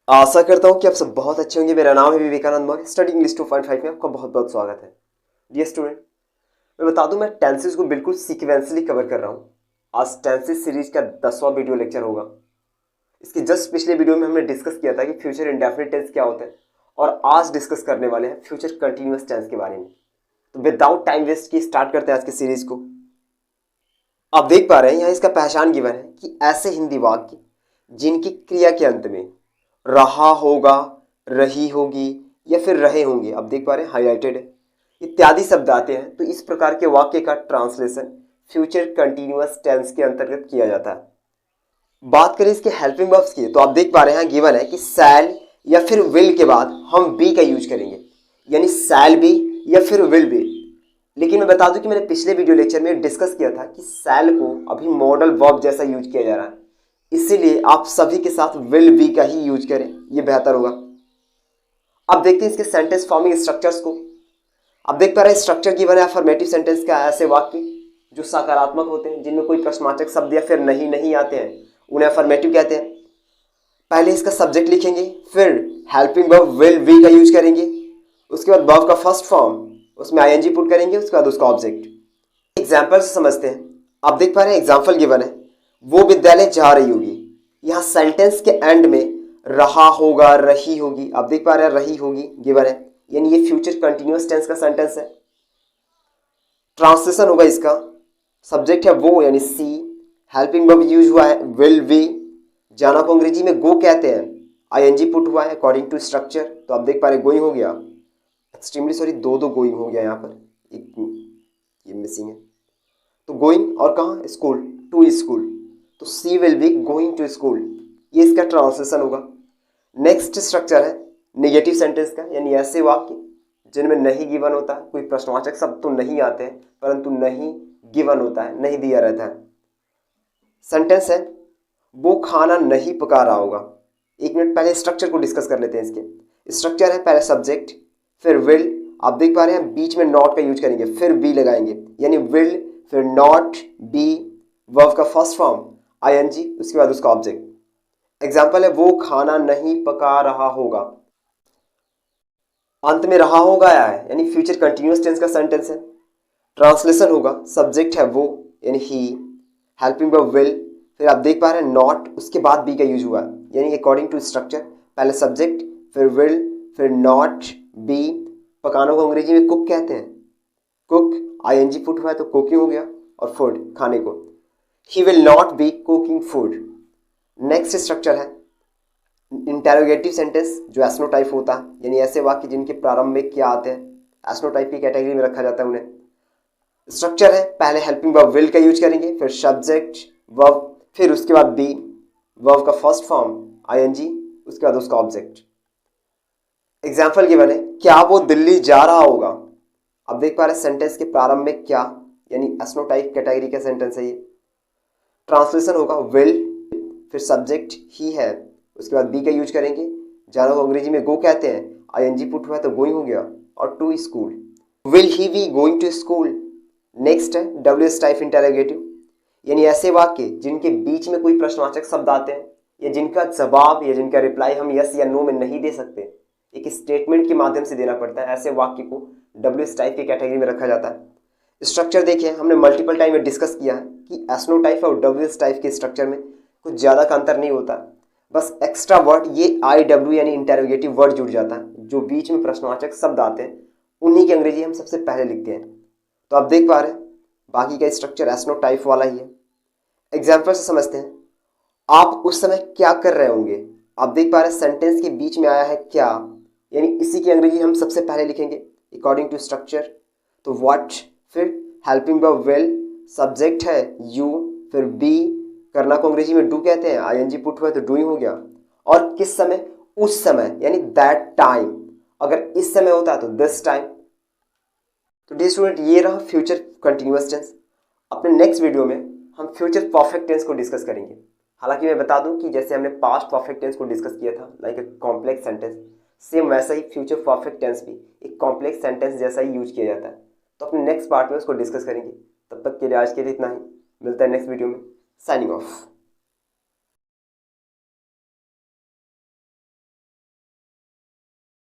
आशा करता हूँ कि आप सब बहुत अच्छे होंगे। मेरा नाम है विवेकानंद मौर्य। स्टडी इंग्लिश 2.5 में आपका बहुत बहुत स्वागत है। डियर स्टूडेंट, मैं बता दूं, मैं टेंसेस को बिल्कुल सीक्वेंसली कवर कर रहा हूँ। आज टेंसेस सीरीज का 10वां वीडियो लेक्चर होगा। इसके जस्ट पिछले वीडियो में हमने डिस्कस किया था कि फ्यूचर इंडेफिनिट टेंस क्या होता है, और आज डिस्कस करने वाले हैं फ्यूचर कंटिन्यूअस टेंस के बारे में। तो विदाउट टाइम वेस्ट की स्टार्ट करते हैं आज की सीरीज को। आप देख पा रहे हैं यहाँ इसका पहचान गिवन है कि ऐसे हिंदी वाक्य जिनकी क्रिया के अंत में रहा होगा, रही होगी या फिर रहे होंगे, आप देख पा रहे हैं हाईलाइटेड है, इत्यादि शब्द आते हैं, तो इस प्रकार के वाक्य का ट्रांसलेशन फ्यूचर कंटिन्यूअस टेंस के अंतर्गत किया जाता है। बात करें इसके हेल्पिंग वर्ब्स की, तो आप देख पा रहे हैं गिवन है कि शैल या फिर विल के बाद हम बी का यूज करेंगे, यानी शैल बी या फिर विल बी। लेकिन मैं बता दूं कि मैंने पिछले वीडियो लेक्चर में डिस्कस किया था कि शैल को अभी मॉडल वर्ब जैसा यूज किया जा रहा है, इसीलिए आप सभी के साथ विल बी का ही यूज करें, ये बेहतर होगा। अब देखते हैं इसके सेंटेंस फॉर्मिंग स्ट्रक्चर्स को। अब देख पा रहे हैं स्ट्रक्चर गिवन है अफर्मेटिव सेंटेंस का। ऐसे वाक्य जो सकारात्मक होते हैं, जिनमें कोई प्रश्नवाचक शब्द या फिर नहीं नहीं आते हैं, उन्हें अफर्मेटिव कहते हैं। पहले इसका सब्जेक्ट लिखेंगे, फिर हेल्पिंग वर्ब विल बी का यूज करेंगे, उसके बाद वर्ब का फर्स्ट फॉर्म, उसमें आईएनजी पुट करेंगे, उसके बाद उसका ऑब्जेक्ट। एग्जाम्पल से समझते हैं। आप देख पा रहे हैं एग्जाम्पल गिवन है, वो विद्यालय जा रही होगी। यहाँ सेंटेंस के एंड में रहा होगा, रही होगी, आप देख पा रहे हैं रही होगी गिवन है, यानी ये फ्यूचर कंटिन्यूअस टेंस का सेंटेंस है। ट्रांसलेशन होगा इसका, सब्जेक्ट है वो यानी सी, हेल्पिंग वर्ब यूज हुआ है विल बी, जाना को अंग्रेजी में गो कहते हैं, आईएनजी पुट हुआ है अकॉर्डिंग टू स्ट्रक्चर, तो आप देख पा रहे गोइंग हो गया, एक्सट्रीमली सॉरी, दो गोइंग हो गया यहाँ पर, एक ये मिसिंग है। तो गोइंग और कहाँ, स्कूल, टू स्कूल, तो she will be going to school, ये इसका ट्रांसलेशन होगा। नेक्स्ट स्ट्रक्चर है नेगेटिव सेंटेंस का, यानी ऐसे वाक्य जिनमें नहीं गिवन होता है, कोई प्रश्नवाचक शब्द तो नहीं आते हैं, परंतु नहीं गिवन होता है, नहीं दिया रहता है। सेंटेंस है वो खाना नहीं पका रहा होगा। एक मिनट पहले स्ट्रक्चर को डिस्कस कर लेते हैं। इसके स्ट्रक्चर है पहले सब्जेक्ट, फिर विल, आप देख पा रहे हैं बीच में नॉट का यूज करेंगे, फिर बी लगाएंगे, यानी विल फिर नॉट बी, वर्ब का फर्स्ट फॉर्म आईएनजी, उसके बाद उसका ऑब्जेक्ट। एग्जाम्पल है वो खाना नहीं पका रहा होगा, अंत में रहा होगा आया है, यानी फ्यूचर कंटिन्यूअस टेंस का सेंटेंस है। ट्रांसलेशन होगा, सब्जेक्ट है वो यानी ही, हेल्पिंग वर्ब विल, फिर आप देख पा रहे हैं नॉट, उसके बाद बी का यूज हुआ है, यानी अकॉर्डिंग टू स्ट्रक्चर, पहले सब्जेक्ट फिर विल फिर नॉट बी। पकाने को अंग्रेजी में कुक कहते हैं, कुक आईएनजी पुट हुआ है तो कुकिंग हो गया, और फूड खाने को, he will not be cooking food. Next structure है इंटेरोगेटिव सेंटेंस, जो एस्नोटाइप होता है, यानी ऐसे वाक्य जिनके प्रारंभ में क्या आते हैं, एस्नोटाइप की कैटेगरी में रखा जाता है उन्हें। स्ट्रक्चर है पहले हेल्पिंग वर्ब विल का यूज करेंगे, फिर सब्जेक्ट वर्ब, फिर उसके बाद बी, वर्ब का फर्स्ट फॉर्म आईएनजी, उसके बाद उसका ऑब्जेक्ट। एग्जाम्पल गिवन है क्या वो दिल्ली जा रहा होगा। अब देख पा रहे सेंटेंस के प्रारंभ में क्या, यानी एस्नोटाइप कैटेगरी का सेंटेंस है ये। ट्रांसलेशन होगा विल फिर सब्जेक्ट ही है, उसके बाद बी का यूज करेंगे, जाना को अंग्रेजी में गो कहते हैं, आईएनजी पुट हुआ है तो गोइंग हो गया, और to school, will he be going to school. Next है डब्ल्यूएस टाइप इंटेरोगेटिव, यानी ऐसे वाक्य जिनके बीच में कोई प्रश्नवाचक शब्द आते हैं, या जिनका जवाब या जिनका रिप्लाई हम यस या नो में नहीं दे सकते, एक स्टेटमेंट के माध्यम से देना पड़ता है, ऐसे वाक्य को डब्ल्यूएस टाइप की कैटेगरी में रखा जाता है। स्ट्रक्चर देखिए, हमने मल्टीपल टाइम में डिस्कस किया है कि एस्नोटाइप और डब्ल्यूएस टाइप के स्ट्रक्चर में कुछ ज़्यादा का अंतर नहीं होता, बस एक्स्ट्रा वर्ड ये आई डब्ल्यू यानी इंटेरोगेटिव वर्ड जुड़ जाता है, जो बीच में प्रश्नवाचक शब्द आते हैं उन्हीं की अंग्रेजी हम सबसे पहले लिखते हैं। तो आप देख पा रहे हैं बाकी का स्ट्रक्चर एस्नोटाइप वाला ही है। एग्जाम्पल से समझते हैं, आप उस समय क्या कर रहे होंगे। आप देख पा रहे हैं सेंटेंस के बीच में आया है क्या, यानी इसी की अंग्रेजी हम सबसे पहले लिखेंगे अकॉर्डिंग टू स्ट्रक्चर। तो व्हाट, फिर हेल्पिंग वर्ब विल, सब्जेक्ट है यू, फिर बी, करना को अंग्रेजी में डू कहते हैं, आईएनजी पुट हुआ है तो डूइंग हो गया, और किस समय, उस समय यानी दैट टाइम, अगर इस समय होता है तो दिस टाइम। तो डियर स्टूडेंट, ये रहा फ्यूचर कंटिन्यूअस टेंस। अपने नेक्स्ट वीडियो में हम फ्यूचर परफेक्ट टेंस को डिस्कस करेंगे। हालांकि मैं बता दूं कि जैसे हमने पास्ट परफेक्ट टेंस को डिस्कस किया था like a complex sentence, same वैसा ही फ्यूचर परफेक्ट टेंस भी एक कॉम्प्लेक्स सेंटेंस जैसा ही यूज किया जाता है। तो अपने नेक्स्ट पार्ट में उसको डिस्कस करेंगे। तब तक के लिए आज के लिए इतना ही, मिलता है नेक्स्ट वीडियो में। Signing off.